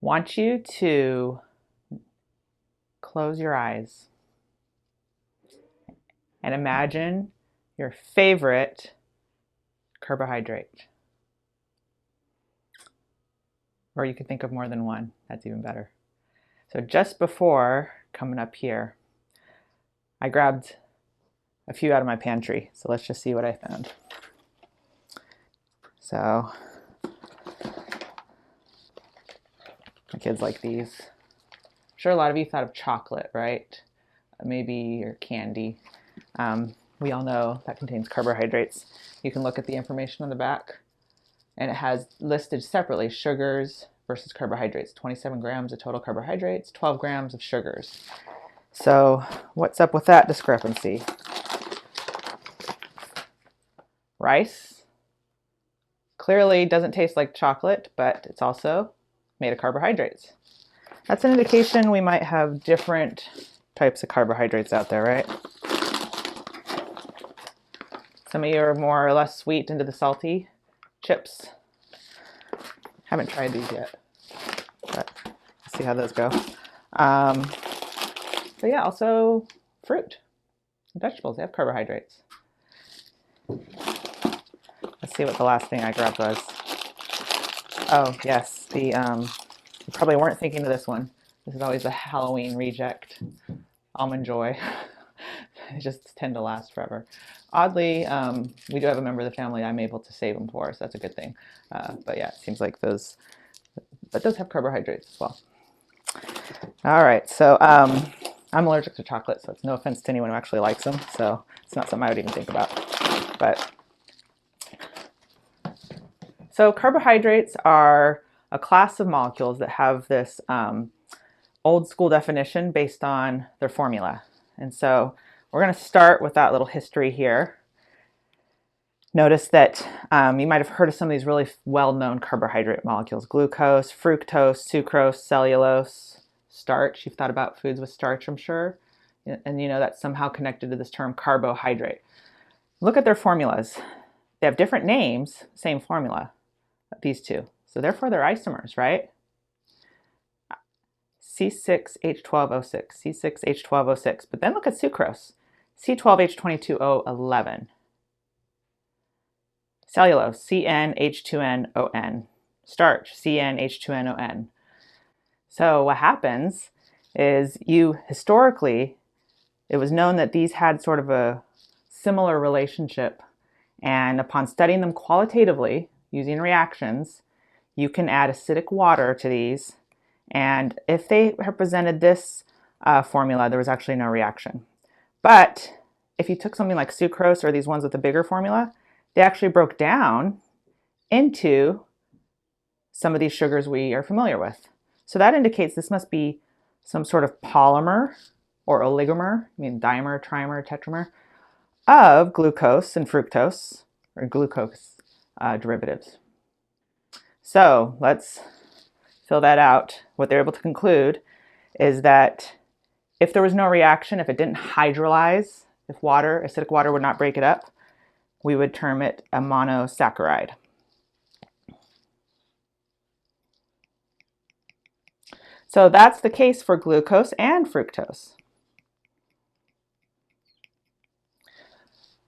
want you to close your eyes and imagine your favorite carbohydrate. Or you could think of more than one. That's even better. So just before coming up here, I grabbed a few out of my pantry. So let's just see what I found. So my kids like these. I'm sure a lot of you thought of chocolate, right? Maybe or candy. We all know that contains carbohydrates. You can look at the information on the back, and it has listed separately sugars versus carbohydrates. 27 grams of total carbohydrates, 12 grams of sugars. So what's up with that discrepancy? Rice clearly doesn't taste like chocolate, but it's also made of carbohydrates. That's an indication we might have different types of carbohydrates out there, right? Some of you are more or less sweet into the salty chips. Haven't tried these yet, but let's see how those go. But yeah, also fruit and vegetables, they have carbohydrates. Let's see what the last thing I grabbed was. Oh yes, you probably weren't thinking of this one. This is always a Halloween reject, Almond Joy. They just tend to last forever. Oddly, we do have a member of the family I'm able to save them for, so that's a good thing. But yeah, it seems like those have carbohydrates as well. All right, so I'm allergic to chocolate, so it's no offense to anyone who actually likes them, so it's not something I would even think about. But so carbohydrates are a class of molecules that have this old school definition based on their formula. And so we're going to start with that little history here. Notice that you might have heard of some of these really well-known carbohydrate molecules: glucose, fructose, sucrose, cellulose, starch. You've thought about foods with starch, I'm sure. And you know that's somehow connected to this term carbohydrate. Look at their formulas. They have different names, same formula, these two. So therefore they're isomers, right? C6H12O6, C6H12O6. But then look at sucrose, C12H22O11. Cellulose, CnH2nON. Starch, CnH2nON. So what happens is historically, it was known that these had sort of a similar relationship, and upon studying them qualitatively using reactions, you can add acidic water to these, and if they represented this formula, there was actually no reaction. But if you took something like sucrose or these ones with a bigger formula, they actually broke down into some of these sugars we are familiar with. So that indicates this must be some sort of polymer or oligomer, dimer, trimer, tetramer, of glucose and fructose, or glucose derivatives. So let's fill that out. What they're able to conclude is that if there was no reaction, if it didn't hydrolyze, if acidic water would not break it up, we would term it a monosaccharide. So that's the case for glucose and fructose.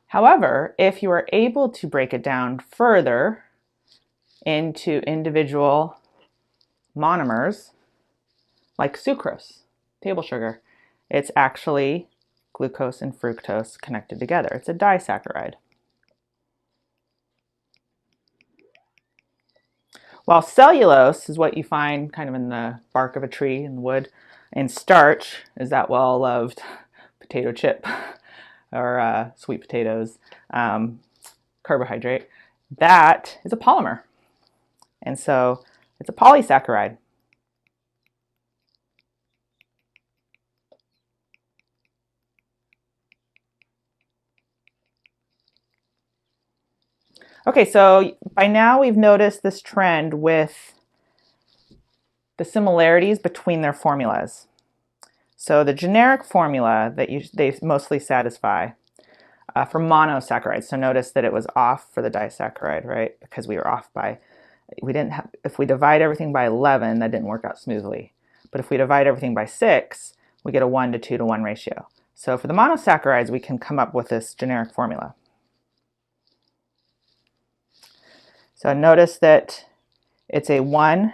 However, if you are able to break it down further into individual monomers, like sucrose, table sugar, it's actually glucose and fructose connected together. It's a disaccharide. While cellulose is what you find kind of in the bark of a tree, in the wood, and starch is that well-loved potato chip or sweet potatoes carbohydrate, that is a polymer. And so it's a polysaccharide. Okay, so by now we've noticed this trend with the similarities between their formulas. So the generic formula that they mostly satisfy for monosaccharides. So notice that it was off for the disaccharide, right? Because we were off by if we divide everything by 11, that didn't work out smoothly. But if we divide everything by 6, we get a 1 to 2 to 1 ratio. So for the monosaccharides, we can come up with this generic formula. So notice that it's a 1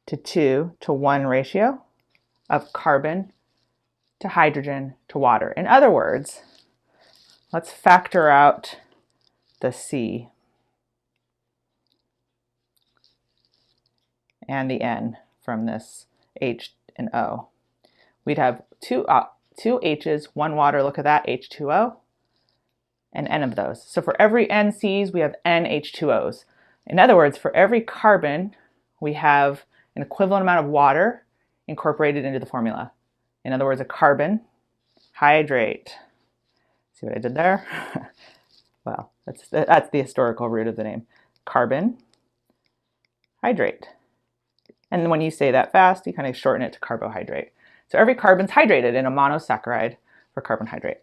to 2 to 1 ratio of carbon to hydrogen to water. In other words, let's factor out the C and the N from this H and O. We'd have two H's, one water, look at that, H2O, and N of those. So for every N C's, we have N H2Os. In other words, for every carbon, we have an equivalent amount of water incorporated into the formula. In other words, a carbon hydrate. See what I did there? Well, that's the historical root of the name. Carbon hydrate. And when you say that fast, you kind of shorten it to carbohydrate. So every carbon's hydrated in a monosaccharide for carbohydrate.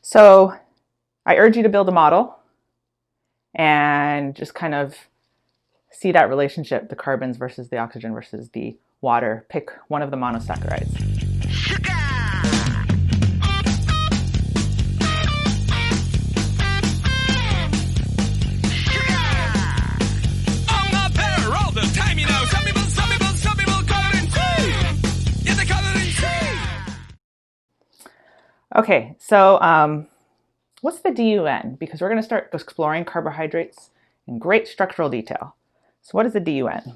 So I urge you to build a model and just kind of see that relationship, the carbons versus the oxygen versus the water. Pick one of the monosaccharides. Okay, so what's the DUN? Because we're going to start exploring carbohydrates in great structural detail. So what is the DUN?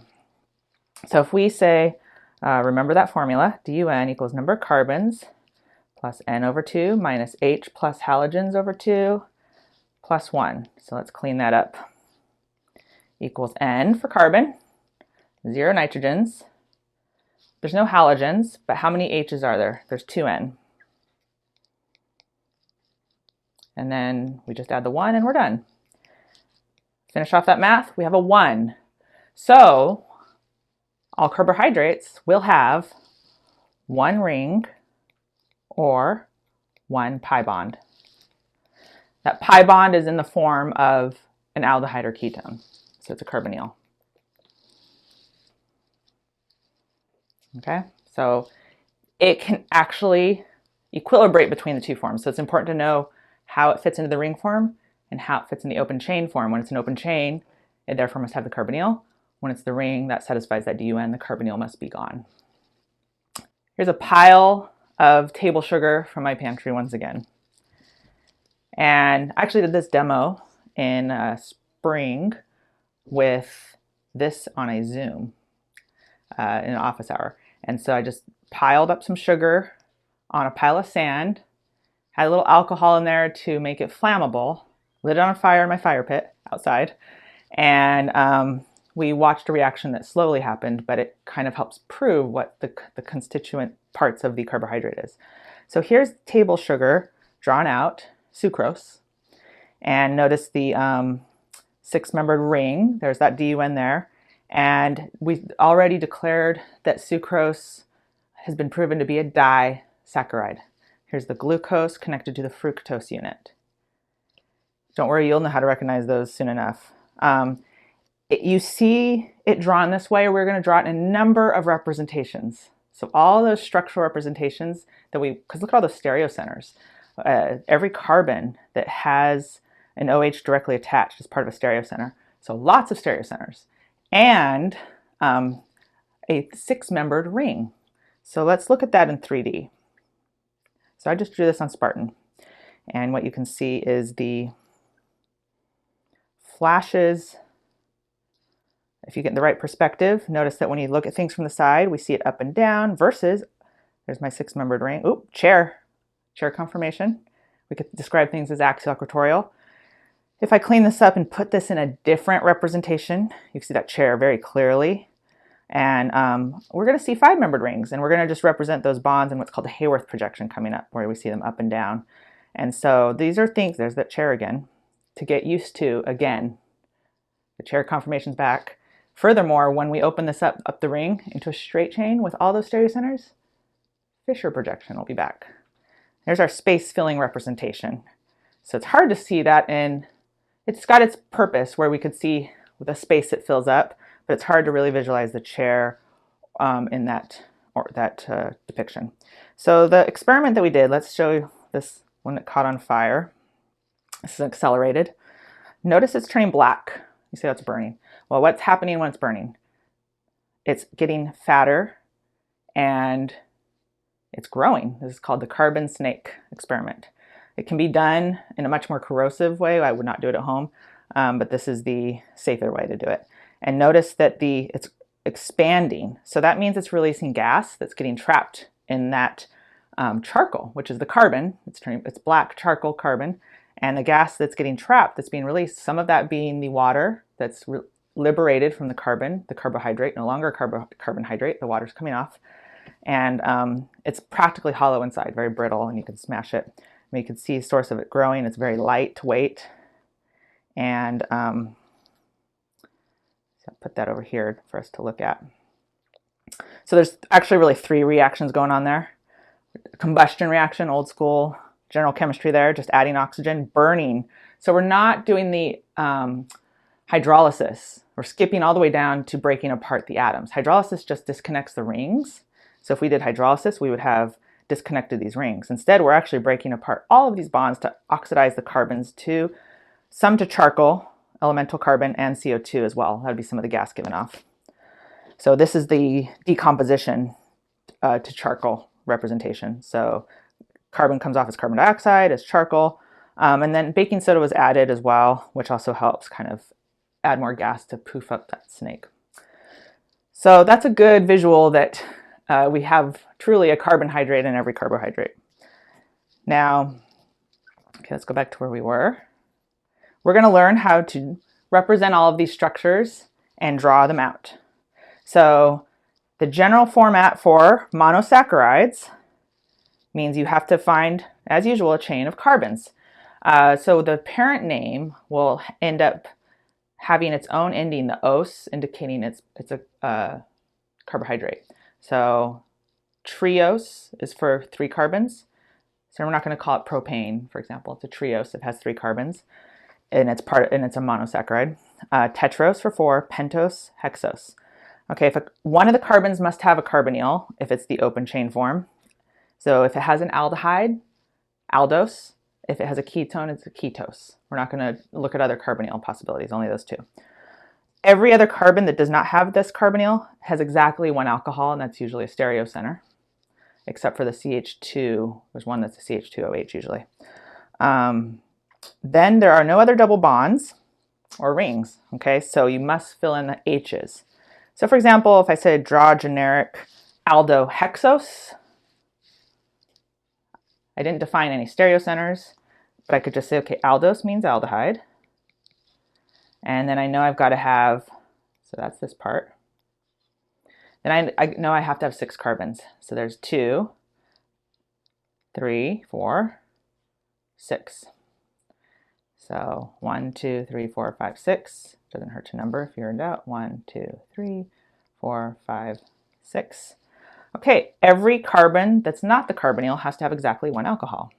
So if we say, remember that formula, DUN equals number of carbons plus N over 2 minus H plus halogens over 2 plus 1. So let's clean that up. Equals N for carbon, 0 nitrogens. There's no halogens, but how many H's are there? There's 2N. And then we just add the 1 and we're done. Finish off that math, we have a 1. So all carbohydrates will have 1 ring or 1 pi bond. That pi bond is in the form of an aldehyde or ketone. So it's a carbonyl. Okay, so it can actually equilibrate between the two forms. So it's important to know how it fits into the ring form and how it fits in the open chain form. When it's an open chain, it therefore must have the carbonyl. When it's the ring that satisfies that DUN, the carbonyl must be gone. Here's a pile of table sugar from my pantry once again. And I actually did this demo in spring with this on a Zoom in an office hour. And so I just piled up some sugar on a pile of sand, had a little alcohol in there to make it flammable, lit it on fire in my fire pit outside, and we watched a reaction that slowly happened, but it kind of helps prove what the constituent parts of the carbohydrate is. So here's table sugar drawn out, sucrose, and notice the 6-membered ring. There's that DUN there, and we've already declared that sucrose has been proven to be a disaccharide. Here's the glucose connected to the fructose unit. Don't worry, you'll know how to recognize those soon enough. You see it drawn this way, we're going to draw it in a number of representations. So all those structural representations that because look at all the stereocenters. Every carbon that has an OH directly attached is part of a stereocenter. So lots of stereocenters. And a 6-membered ring. So let's look at that in 3D. So I just drew this on Spartan. And what you can see is the flashes. If you get the right perspective, notice that when you look at things from the side, we see it up and down versus, there's my 6-membered ring. Oop, chair conformation. We could describe things as axial equatorial. If I clean this up and put this in a different representation, you can see that chair very clearly. And we're going to see 5-membered rings, and we're going to just represent those bonds in what's called the Haworth projection coming up, where we see them up and down. And so these are things, there's that chair again, to get used to. Again, the chair conformation's back. Furthermore, when we open this up the ring into a straight chain with all those stereocenters, Fisher projection will be back. There's our space filling representation. So it's hard to see that in it's got its purpose where we could see the space it fills up, but it's hard to really visualize the chair in that depiction. So the experiment that we did, let's show you this when it caught on fire. This is accelerated. Notice it's turning black. You see how it's burning. Well, what's happening when it's burning? It's getting fatter and it's growing. This is called the carbon snake experiment. It can be done in a much more corrosive way. I would not do it at home, but this is the safer way to do it. And notice that it's expanding. So that means it's releasing gas that's getting trapped in that charcoal, which is the carbon. It's black charcoal carbon. And the gas that's getting trapped, that's being released, some of that being the water that's liberated from the carbohydrate, no longer carbohydrate, the water's coming off. And it's practically hollow inside, very brittle, and you can smash it. And you can see the source of it growing. It's very lightweight. And so I'll put that over here for us to look at. So there's actually really 3 reactions going on there. Combustion reaction, old school general chemistry there, just adding oxygen, burning. So we're not doing the hydrolysis. We're skipping all the way down to breaking apart the atoms. Hydrolysis just disconnects the rings. So if we did hydrolysis, we would have disconnected these rings. Instead, we're actually breaking apart all of these bonds to oxidize the carbons some to charcoal, elemental carbon, and CO2 as well. That would be some of the gas given off. So this is the decomposition to charcoal representation. So carbon comes off as carbon dioxide, as charcoal, and then baking soda was added as well, which also helps kind of add more gas to poof up that snake. So that's a good visual that we have truly a carbohydrate in every carbohydrate. Now, okay, let's go back to where we were. We're going to learn how to represent all of these structures and draw them out. So the general format for monosaccharides means you have to find, as usual, a chain of carbons. So the parent name will end up having its own ending, the -ose, indicating it's a carbohydrate. So triose is for 3 carbons. So we're not going to call it propane, for example. It's a triose. It has 3 carbons, and it's a monosaccharide. Tetrose for 4, pentose, hexose. Okay, one of the carbons must have a carbonyl if it's the open chain form. So if it has an aldehyde, aldose. If it has a ketone, it's a ketose. We're not going to look at other carbonyl possibilities, only those 2. Every other carbon that does not have this carbonyl has exactly 1 alcohol, and that's usually a stereocenter, except for the CH2. There's one that's a CH2OH usually. Then there are no other double bonds or rings, okay? So you must fill in the H's. So for example, if I say draw generic aldohexose, I didn't define any stereocenters, but I could just say, okay, aldose means aldehyde. And then I know I've got to have, so that's this part. Then I know I have to have 6 carbons. So there's 2, 3, 4, 6. So 1, 2, 3, 4, 5, 6. Doesn't hurt to number if you're in doubt. 1, 2, 3, 4, 5, 6. Okay, every carbon that's not the carbonyl has to have exactly 1 alcohol.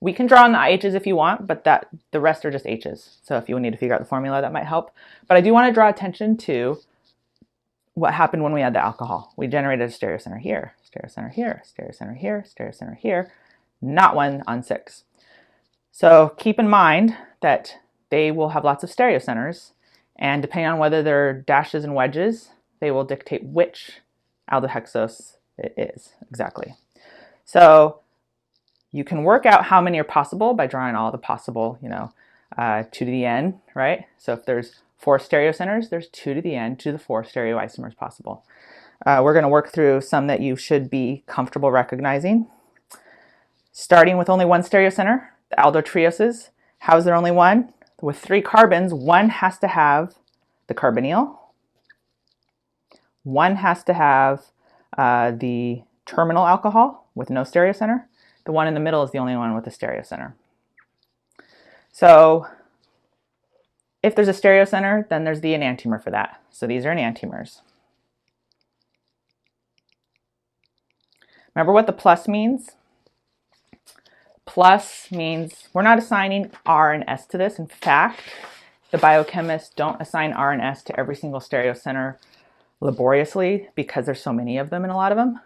We can draw on the H's if you want, but the rest are just H's. So if you need to figure out the formula, that might help. But I do want to draw attention to what happened when we had the alcohol. We generated a stereocenter here, stereocenter here, stereocenter here, stereocenter here, not 1 on 6. So keep in mind that they will have lots of stereocenters, and depending on whether they're dashes and wedges, they will dictate which aldohexose it is exactly. So you can work out how many are possible by drawing all the possible, 2 to the n, right? So if there's 4 stereocenters, there's 2 to the n to the 4 stereoisomers possible. We're going to work through some that you should be comfortable recognizing. Starting with only 1 stereocenter, the aldotrioses. How is there only 1? With 3 carbons, 1 has to have the carbonyl. 1 has to have the terminal alcohol with no stereocenter. The one in the middle is the only one with a stereocenter. So if there's a stereocenter, then there's the enantiomer for that. So these are enantiomers. Remember what the plus means? Plus means we're not assigning R and S to this. In fact, the biochemists don't assign R and S to every single stereocenter laboriously because there's so many of them in a lot of them.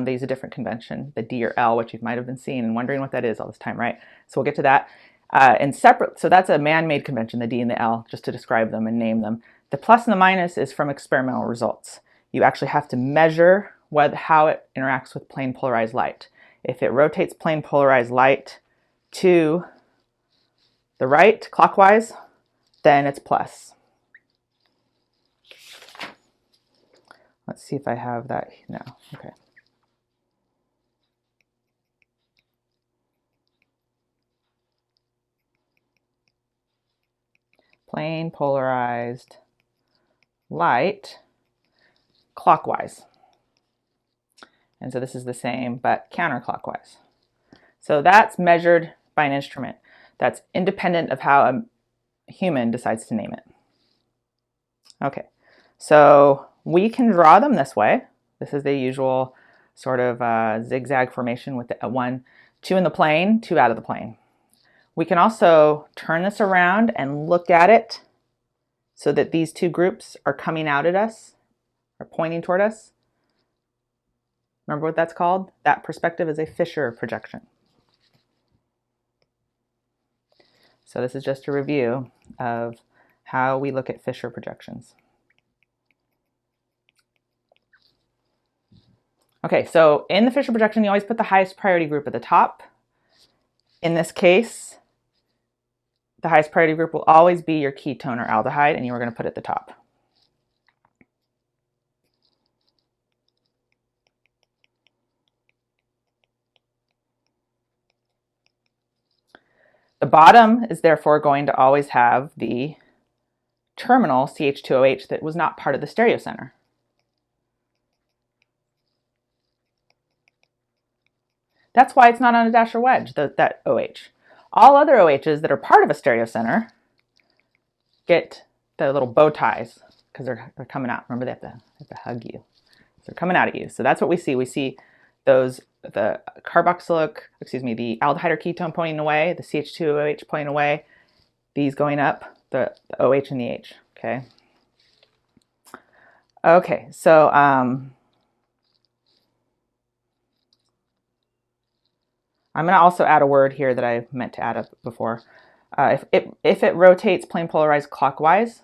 They use a different convention, the D or L, which you might have been seeing and wondering what that is all this time, right? So we'll get to that. And separate, so that's a man-made convention, the D and the L, just to describe them and name them. The plus and the minus is from experimental results. You actually have to measure how it interacts with plane polarized light. If it rotates plane polarized light to the right, clockwise, then it's plus. Let's see if I have that. No, okay. Plane polarized light clockwise. And so this is the same, but counterclockwise. So that's measured by an instrument. That's independent of how a human decides to name it. Okay, so we can draw them this way. This is the usual sort of zigzag formation with the 1, 2 in the plane, 2 out of the plane. We can also turn this around and look at it so that these two groups are coming out at us, or pointing toward us. Remember what that's called? That perspective is a Fisher projection. So this is just a review of how we look at Fisher projections. Okay, so in the Fisher projection, you always put the highest priority group at the top. In this case, the highest priority group will always be your ketone or aldehyde, and you are going to put it at the top. The bottom is therefore going to always have the terminal CH2OH that was not part of the stereocenter. That's why it's not on a dash or wedge, that OH. All other OHs that are part of a stereocenter get the little bow ties because they're coming out. Remember, they have to hug you. So they're coming out at you. So that's what we see. We see those, the carboxylic, the aldehyde or ketone pointing away, the CH2OH pointing away, these going up, the OH and the H, okay? Okay, so I'm going to also add a word here that I meant to add up before. If it rotates plane polarized clockwise,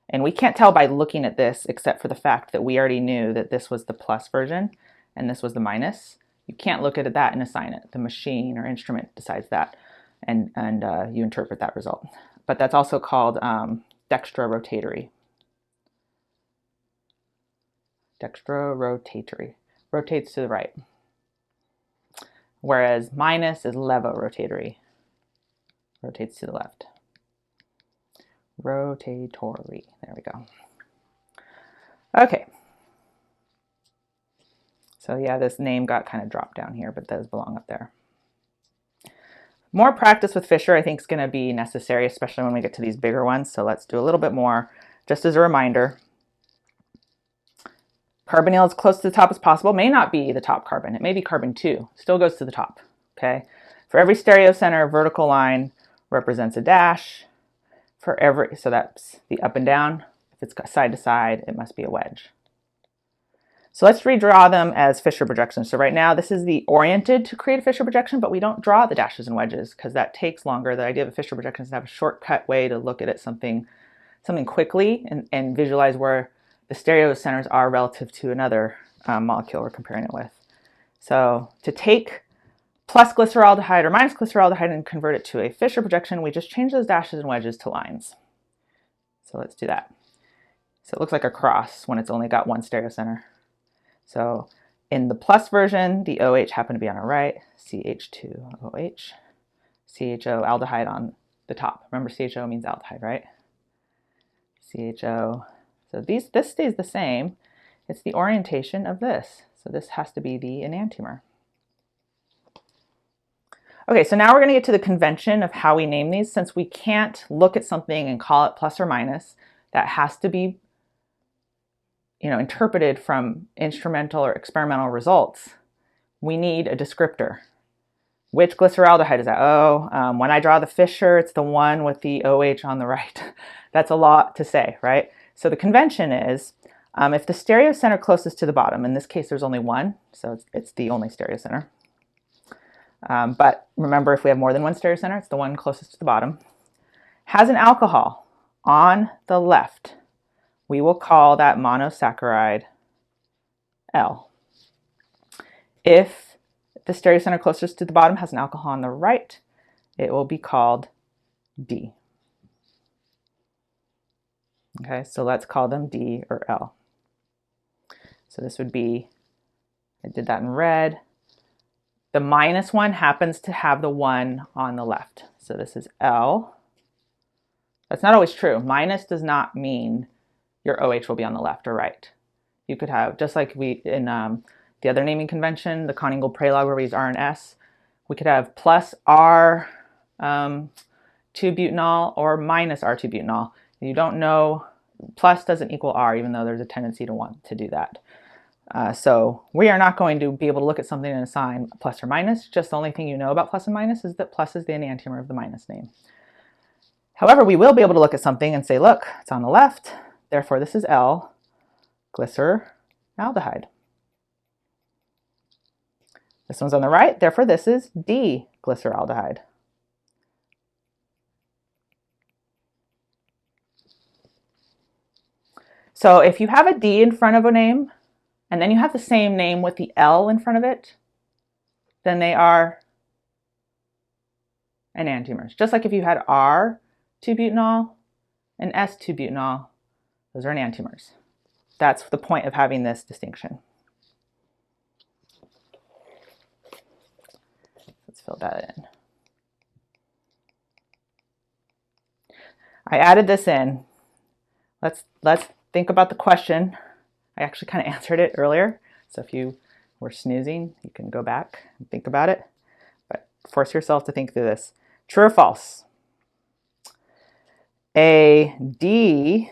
and we can't tell by looking at this except for the fact that we already knew that this was the plus version and this was the minus, you can't look at that and assign it. The machine or instrument decides that, and you interpret that result. But that's also called dextrorotatory. Dextrorotatory, rotates to the right. Whereas minus is levorotatory, rotates to the left. Rotatory, there we go. Okay. So yeah, this name got kind of dropped down here, but does belong up there. More practice with Fisher I think is going to be necessary, especially when we get to these bigger ones. So let's do a little bit more. Just as a reminder, carbonyl as close to the top as possible. May not be the top carbon. It may be carbon 2. Still goes to the top. Okay. For every stereocenter, a vertical line represents a dash. So that's the up and down. If it's side to side, it must be a wedge. So let's redraw them as Fisher projections. So right now, this is the oriented to create a Fisher projection, but we don't draw the dashes and wedges because that takes longer. The idea of a Fisher projection is to have a shortcut way to look at it, something quickly and visualize where the stereocenters are relative to another molecule we're comparing it with. So to take plus glyceraldehyde or minus glyceraldehyde and convert it to a Fisher projection, we just change those dashes and wedges to lines. So let's do that. So it looks like a cross when it's only got one stereocenter. So in the plus version, the OH happened to be on our right, CH2OH, CHO aldehyde on the top. Remember, CHO means aldehyde, right? CHO. So this stays the same. It's the orientation of this. So this has to be the enantiomer. Okay, so now we're going to get to the convention of how we name these. Since we can't look at something and call it plus or minus, that has to be interpreted from instrumental or experimental results. we need a descriptor. Which glyceraldehyde is that? Oh, when I draw the fissure, it's the one with the OH on the right. That's a lot to say, right? So the convention is, if the stereocenter closest to the bottom, in this case there's only one, so it's the only stereocenter. But remember, if we have more than one stereocenter, it's the one closest to the bottom, has an alcohol on the left, we will call that monosaccharide L. If the stereocenter closest to the bottom has an alcohol on the right, it will be called D. Okay, so let's call them D or L. So this would be, I did that in red. The minus one happens to have the one on the left. So this is L. That's not always true. Minus does not mean your OH will be on the left or right. You could have, just like we in the other naming convention, the Conning-Gold-Prelog, where we use R and S, we could have plus R 2-butanol or minus R2-butanol. You don't know, plus doesn't equal R, even though there's a tendency to want to do that. So we are not going to be able to look at something and assign plus or minus. Just the only thing you know about plus and minus is that plus is the enantiomer of the minus name. However, we will be able to look at something and say, look, it's on the left, therefore this is L, glyceraldehyde. This one's on the right, therefore this is D, glyceraldehyde. So if you have a D in front of a name, and then you have the same name with the L in front of it, then they are enantiomers. Just like if you had R2-butanol and S2-butanol, those are enantiomers. That's the point of having this distinction. Let's fill that in. I added this in. Let's think about the question. I actually kind of answered it earlier, so if you were snoozing, you can go back and think about it, but force yourself to think through this. True or false? A D,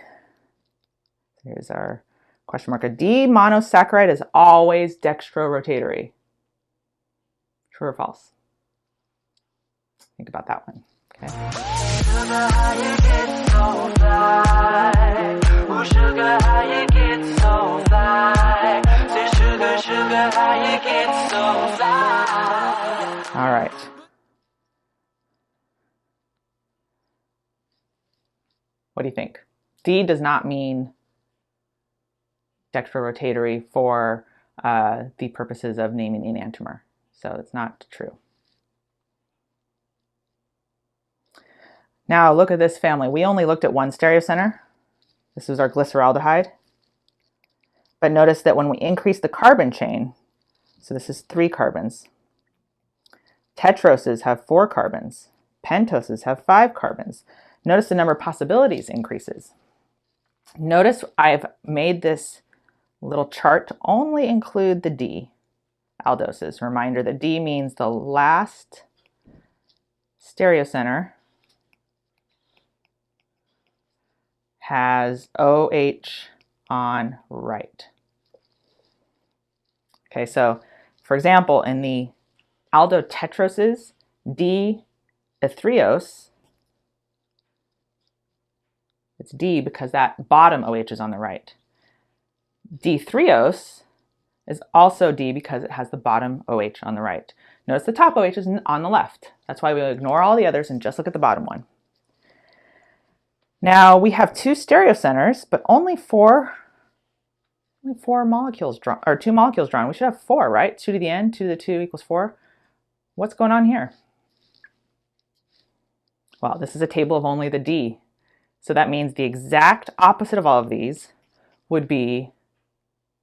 here's our question mark, a D monosaccharide is always dextrorotatory. True or false? Think about that one. Okay. All right. What do you think? D does not mean dextrorotatory for the purposes of naming the enantiomer, so it's not true. Now look at this family. We only looked at one stereocenter. This is our glyceraldehyde. But notice that when we increase the carbon chain, so this is 3 carbons, tetroses have 4 carbons, pentoses have 5 carbons. Notice the number of possibilities increases. Notice I've made this little chart to only include the D aldoses. Reminder that D means the last stereocenter has OH on right. Okay, so for example, in the aldotetroses, D etriose, it's D because that bottom OH is on the right. D-threose is also D because it has the bottom OH on the right. Notice the top OH is on the left. That's why we ignore all the others and just look at the bottom one. Now we have 2 stereocenters, but only 4 molecules drawn, or 2 molecules drawn. We should have 4, right? 2 to the n, 2 to the 2 equals 4. What's going on here? Well, this is a table of only the D. So that means the exact opposite of all of these would be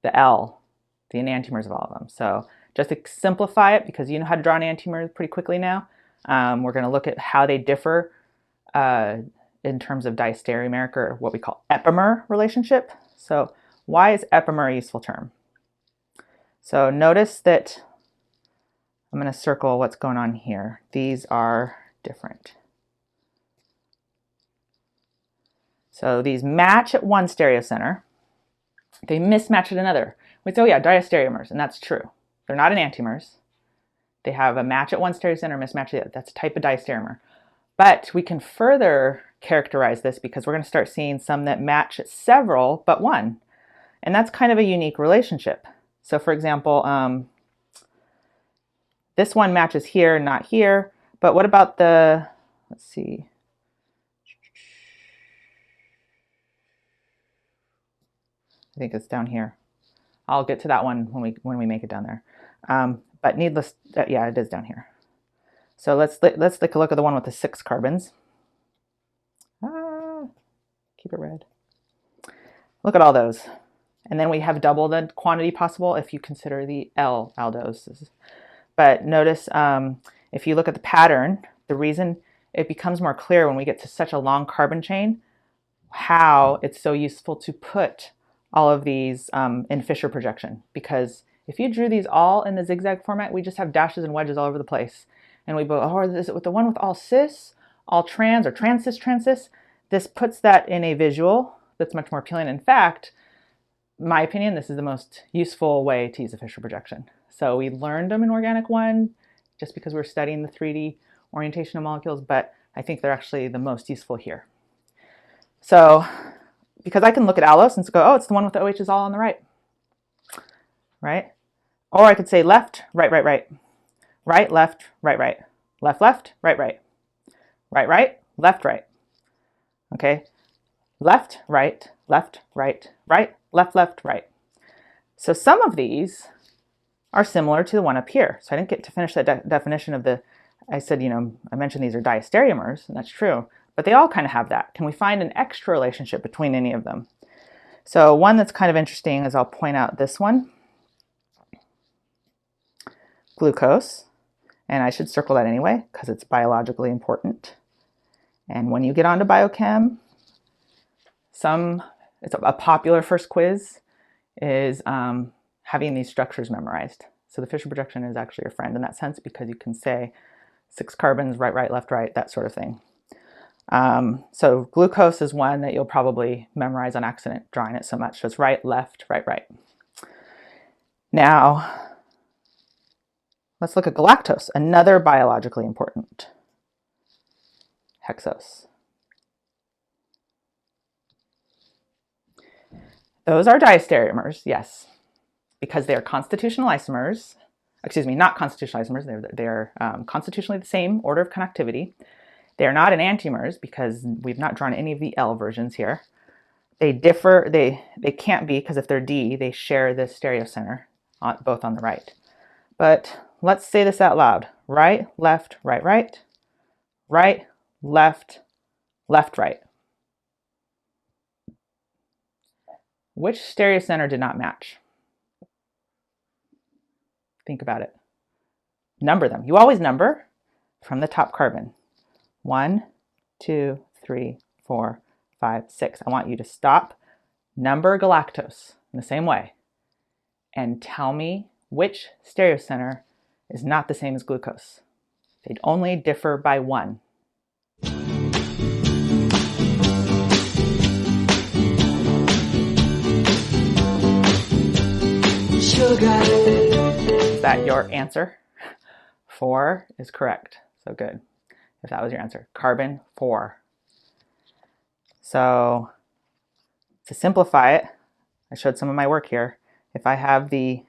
the L, the enantiomers of all of them. So just to simplify it, because you know how to draw an enantiomer pretty quickly now, we're going to look at how they differ in terms of diastereomeric, or what we call epimer relationship. So why is epimer a useful term? So notice that I'm going to circle what's going on here. These are different. So these match at one stereocenter, they mismatch at another. We say, oh yeah, diastereomers, and that's true. They're not enantiomers. They have a match at one stereocenter, mismatch at the other. That's a type of diastereomer. But we can further characterize this because we're going to start seeing some that match at several but one. And that's kind of a unique relationship. So for example, this one matches here, not here. But what about the, let's see. I think it's down here. I'll get to that one when we make it down there. But needless, yeah, it is down here. So let's take a look at the one with the 6 carbons. Keep it red. Look at all those. And then we have double the quantity possible if you consider the L aldoses. But notice if you look at the pattern, the reason it becomes more clear when we get to such a long carbon chain, how it's so useful to put all of these in Fisher projection. Because if you drew these all in the zigzag format, we just have dashes and wedges all over the place. And we go, oh, is it with the one with all cis, all trans, or trans-cis, trans-cis? This puts that in a visual that's much more appealing. In fact, my opinion, this is the most useful way to use a Fisher projection. So we learned them in Organic 1 just because we're studying the 3D orientation of molecules, but I think they're actually the most useful here. So because I can look at allose and go, oh, it's the one with the OHs all on the right, right? Or I could say left, right, right, right, right, left, right, right, left, left, right, right, right, right, left, right. Okay, left, right, left, right, right, left, left, right. So some of these are similar to the one up here. So I didn't get to finish that definition of the, I said, I mentioned these are diastereomers, and that's true, but they all kind of have that. Can we find an extra relationship between any of them? So one that's kind of interesting is I'll point out this one, glucose, and I should circle that anyway because it's biologically important. And when you get onto biochem, it's a popular first quiz is having these structures memorized. So the Fisher projection is actually your friend in that sense because you can say 6 carbons, right, right, left, right, that sort of thing. So glucose is one that you'll probably memorize on accident, drawing it so much. So it's right, left, right, right. Now, let's look at galactose, another biologically important hexose. Those are diastereomers, yes, because they are constitutional isomers. Excuse me, not constitutional isomers. They're constitutionally the same order of connectivity. They're not enantiomers because we've not drawn any of the L versions here. They differ. They can't be because if they're D, they share the stereocenter both on the right. But let's say this out loud. Right, left, right, right. Right, left, left, right. Which stereocenter did not match? Think about it. Number them. You always number from the top carbon. 1, 2, 3, 4, 5, 6. I want you to stop, number galactose in the same way, and tell me which stereocenter is not the same as glucose. They'd only differ by 1. Sugar. Is that your answer? 4 is correct. So good. If that was your answer. Carbon 4. So to simplify it, I showed some of my work here. If I have the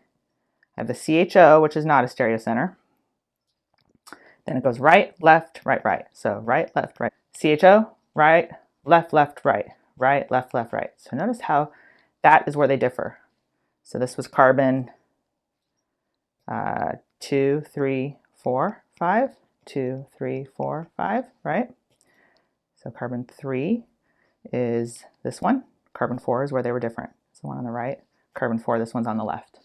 CHO, which is not a stereocenter, then it goes right, left, right, right. So right, left, right. CHO, right, left, left, right. Right, left, left, right. So notice how that is where they differ. So this was carbon 2, 3, 4, 5. 2, 3, 4, 5, right? So carbon 3 is this one. Carbon 4 is where they were different. It's the one on the right. Carbon 4, this one's on the left.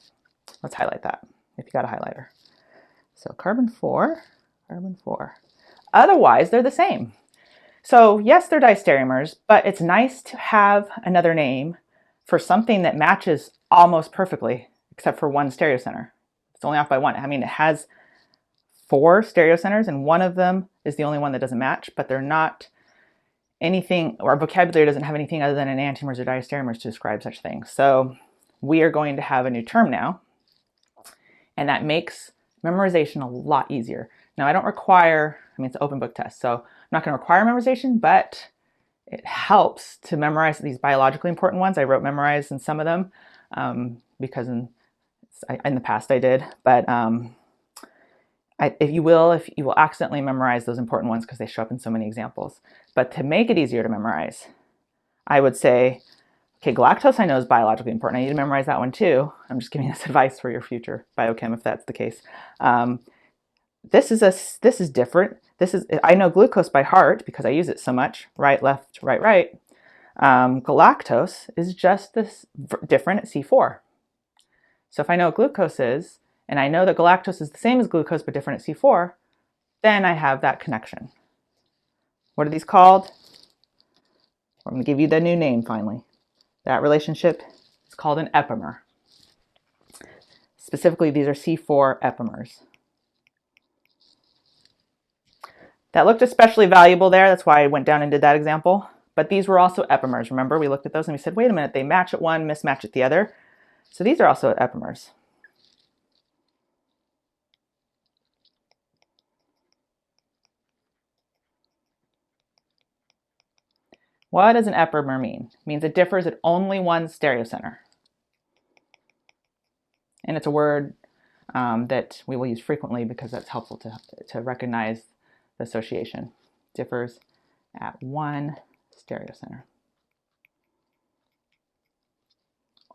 Let's highlight that if you got a highlighter. So carbon 4, carbon 4. Otherwise, they're the same. So yes, they're diastereomers, but it's nice to have another name for something that matches almost perfectly, except for one stereocenter. It's only off by 1. I mean, it has 4 stereocenters, and one of them is the only one that doesn't match, but they're not anything, our vocabulary doesn't have anything other than enantiomers or diastereomers to describe such things. So we are going to have a new term now, And that makes memorization a lot easier. Now, I don't require, it's an open book test, so I'm not going to require memorization, but it helps to memorize these biologically important ones. I wrote memorize in some of them because in the past I did, but if you will accidentally memorize those important ones because they show up in so many examples. But to make it easier to memorize, I would say, okay, galactose I know is biologically important. I need to memorize that one too. I'm just giving this advice for your future biochem if that's the case. This is different. I know glucose by heart because I use it so much. Right, left, right, right. Galactose is just this different at C4. So if I know what glucose is, and I know that galactose is the same as glucose but different at C4, then I have that connection. What are these called? I'm going to give you the new name finally. That relationship is called an epimer. Specifically, these are C4 epimers. That looked especially valuable there. That's why I went down and did that example. But these were also epimers. Remember, we looked at those and we said, wait a minute, they match at one, mismatch at the other. So these are also epimers. What does an epimer mean? It means it differs at only one stereocenter. And it's a word that we will use frequently because that's helpful to recognize the association. Differs at one stereocenter.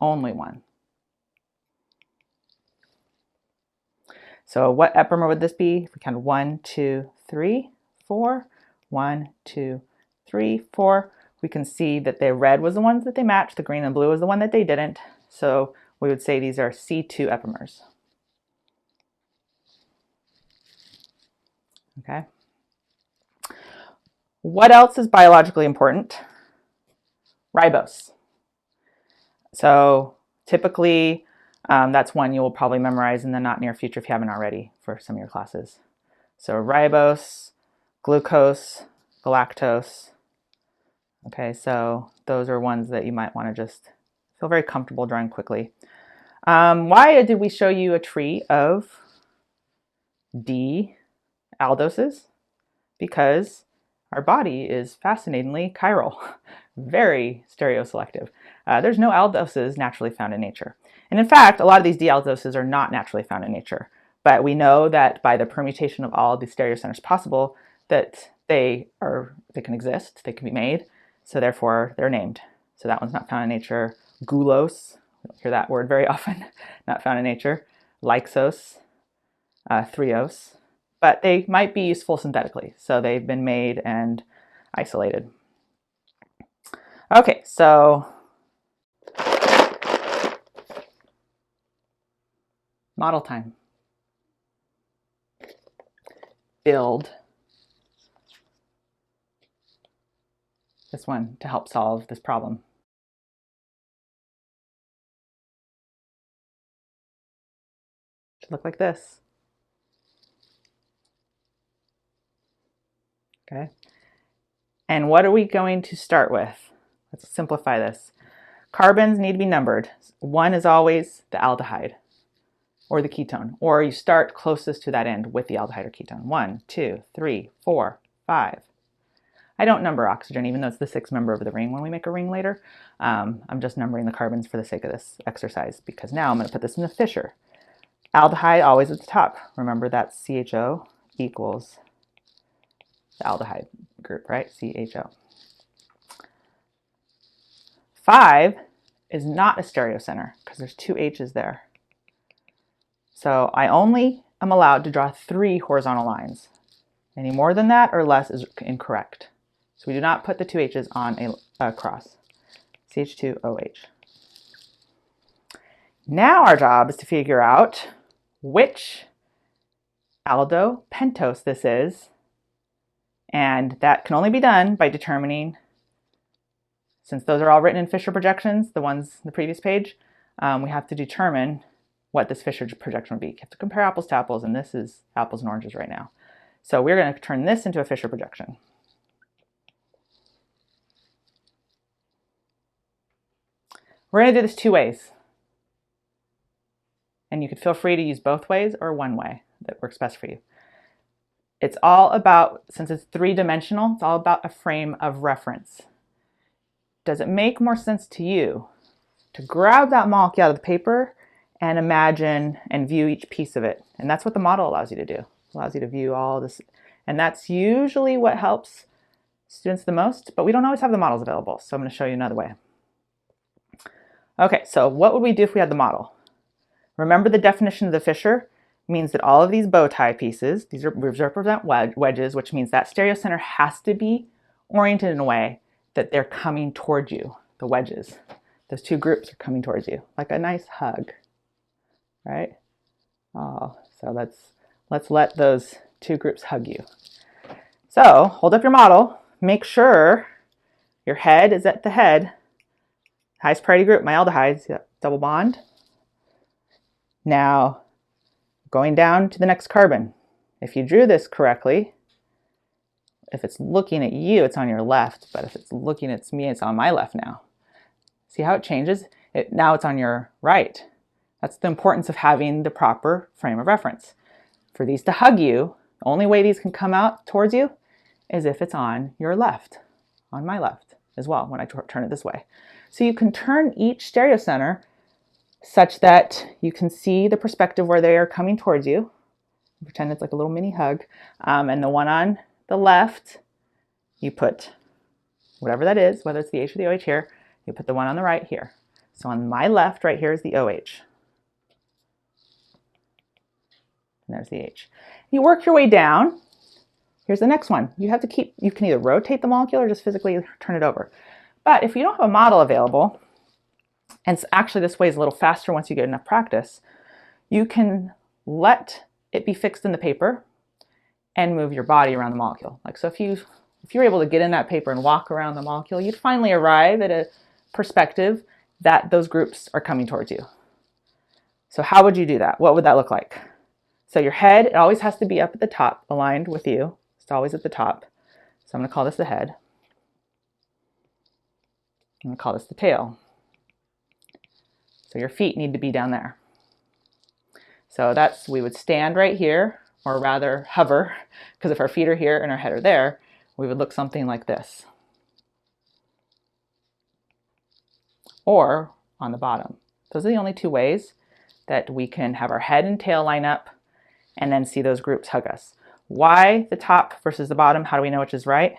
Only one. So what epimer would this be? If we count 1, 2, 3, 4, 1, 2, 3, 4, we can see that the red was the ones that they matched, the green and blue was the one that they didn't. So we would say these are C2 epimers. Okay. What else is biologically important? Ribose. So typically, that's one you will probably memorize in the not near future if you haven't already for some of your classes. So ribose, glucose, galactose. Okay, so those are ones that you might want to just feel very comfortable drawing quickly. Why did we show you a tree of D aldoses? Because our body is fascinatingly chiral, very stereoselective. There's no aldoses naturally found in nature. And in fact, a lot of these D-aldoses are not naturally found in nature. But we know that by the permutation of all the stereocenters possible, that they can exist, they can be made, so therefore they're named. So that one's not found in nature. Gulose, we don't hear that word very often, not found in nature. Lixose, threose, but they might be useful synthetically. So they've been made and isolated. Okay, so model time. Build this one to help solve this problem. It should look like this. Okay. And what are we going to start with? Let's simplify this. Carbons need to be numbered. 1 is always the aldehyde or the ketone, or you start closest to that end with the aldehyde or ketone. 1, 2, 3, 4, 5. I don't number oxygen, even though it's the 6th member of the ring when we make a ring later. I'm just numbering the carbons for the sake of this exercise because now I'm going to put this in the Fisher. Aldehyde always at the top. Remember that's CHO equals the aldehyde group, right? CHO. 5 is not a stereocenter because there's 2 H's there. So I only am allowed to draw 3 horizontal lines. Any more than that or less is incorrect. So we do not put the 2 H's on a cross. CH2OH. Now our job is to figure out which aldopentose this is, and that can only be done by determining, since those are all written in Fisher projections, the ones in the previous page, we have to determine what this Fisher projection would be. You have to compare apples to apples, and this is apples and oranges right now. So we're going to turn this into a Fisher projection. We're going to do this 2 ways. And you could feel free to use both ways or one way that works best for you. It's all about, since it's three-dimensional, it's all about a frame of reference. Does it make more sense to you to grab that molecule out of the paper and imagine and view each piece of it? And that's what the model allows you to do. It allows you to view all this. And that's usually what helps students the most, but we don't always have the models available. So I'm going to show you another way. Okay, so what would we do if we had the model? Remember the definition of the fissure means that all of these bow tie pieces, these represent wedges, which means that stereocenter has to be oriented in a way that they're coming towards you, the wedges. Those two groups are coming towards you, like a nice hug, right? Oh, so let's let those two groups hug you. So hold up your model, make sure your head is at the head. Highest priority group, my aldehydes, double bond. Now, going down to the next carbon. If you drew this correctly, if it's looking at you, it's on your left, but if it's looking at me, it's on my left now. See how it changes? Now it's on your right. That's the importance of having the proper frame of reference. For these to hug you, the only way these can come out towards you is if it's on your left, on my left as well, when I turn it this way. So you can turn each stereocenter such that you can see the perspective where they are coming towards you. Pretend it's like a little mini hug. And the one on the left, you put whatever that is, whether it's the H or the OH here, you put the one on the right here. So on my left, right here is the OH. And there's the H. You work your way down. Here's the next one. You have to keep, you can either rotate the molecule or just physically turn it over. But if you don't have a model available, and actually this way is a little faster once you get enough practice, you can let it be fixed in the paper and move your body around the molecule. Like, so if you're able to get in that paper and walk around the molecule, you'd finally arrive at a perspective that those groups are coming towards you. So how would you do that? What would that look like? So your head, it always has to be up at the top, aligned with you. It's always at the top. So I'm going to call this the head. I'm going to call this the tail. So your feet need to be down there. So we would stand right here, or rather hover, because if our feet are here and our head are there, we would look something like this. Or on the bottom. Those are the only two ways that we can have our head and tail line up and then see those groups hug us. Why the top versus the bottom? How do we know which is right?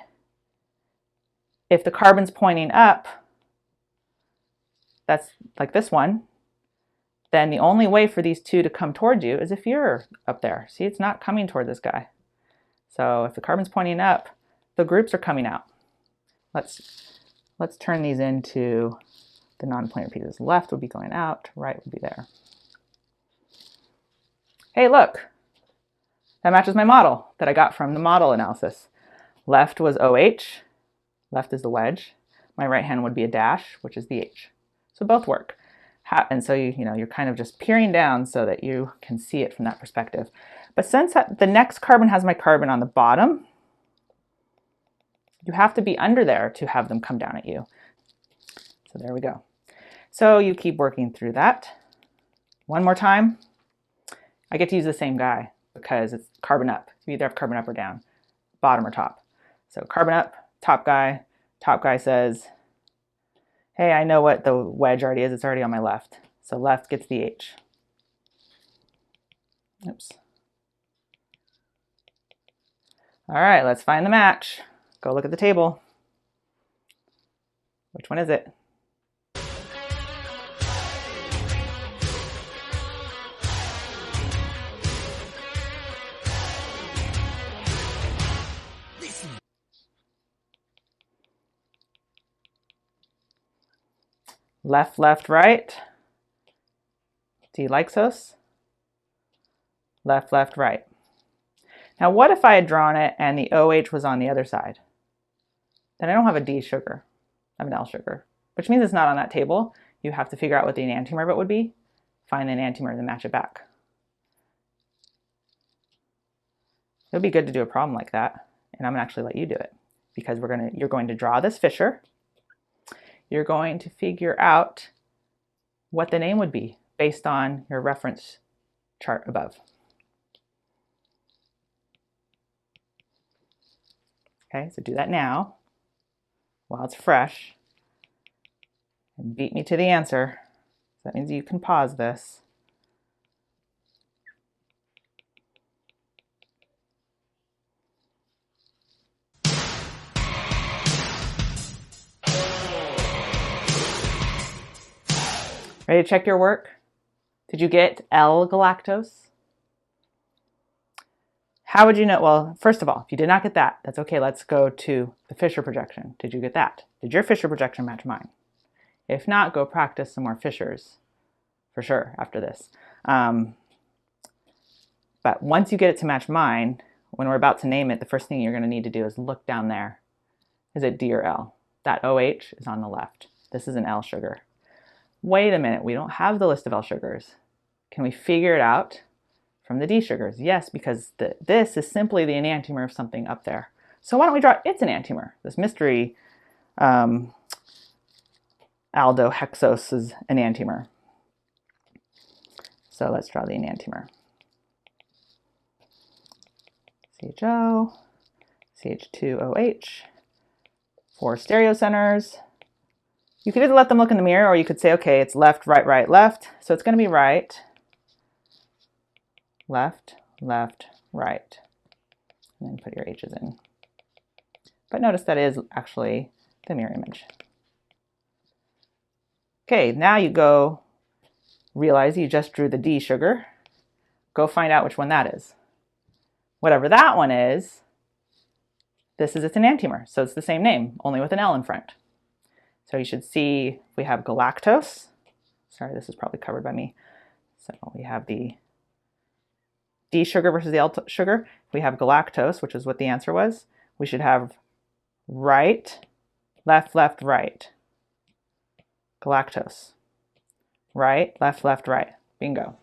If the carbon's pointing up, that's like this one, then the only way for these two to come towards you is if you're up there. See, it's not coming toward this guy. So if the carbon's pointing up, the groups are coming out. Let's turn these into the non-planar pieces. Left would be going out, right would be there. Hey, look, that matches my model that I got from the model analysis. Left was OH, left is the wedge. My right hand would be a dash, which is the H. So both work. And so you're kind of just peering down so that you can see it from that perspective. But since the next carbon has my carbon on the bottom, you have to be under there to have them come down at you. So there we go. So you keep working through that. One more time. I get to use the same guy because it's carbon up. You either have carbon up or down, bottom or top. So carbon up, top guy says, hey, I know what the wedge already is. It's already on my left. So left gets the H. Oops. All right, let's find the match. Go look at the table. Which one is it? Left, left, right. D-lexose. Left, left, right. Now what if I had drawn it and the OH was on the other side? Then I don't have a D sugar. I have an L sugar, which means it's not on that table. You have to figure out what the enantiomer of it would be, find the enantiomer, and then match it back. It would be good to do a problem like that, and I'm going to actually let you do it because you're going to draw this fissure. You're going to figure out what the name would be based on your reference chart above. Okay, so do that now while it's fresh and beat me to the answer. So that means you can pause this. Ready to check your work? Did you get L-galactose? How would you know? Well, first of all, if you did not get that, that's okay. Let's go to the Fisher projection. Did you get that? Did your Fisher projection match mine? If not, go practice some more Fishers for sure after this. But once you get it to match mine, when we're about to name it, the first thing you're going to need to do is look down there. Is it D or L? That OH is on the left. This is an L sugar. Wait a minute, we don't have the list of L sugars. Can we figure it out from the D sugars? Yes, because this is simply the enantiomer of something up there. So why don't we draw its enantiomer? This mystery aldohexose enantiomer. So let's draw the enantiomer. CHO, CH2OH, 4 stereocenters. You could either let them look in the mirror or you could say, okay, it's left, right, right, left. So it's going to be right, left, left, right. And then put your H's in. But notice that is actually the mirror image. Okay, now you go realize you just drew the D sugar. Go find out which one that is. Whatever that one is, this is its enantiomer. So it's the same name, only with an L in front. So you should see we have galactose. Sorry, this is probably covered by me. So we have the D sugar versus the L sugar. We have galactose, which is what the answer was. We should have right, left, left, right. Galactose. Right, left, left, right. Bingo.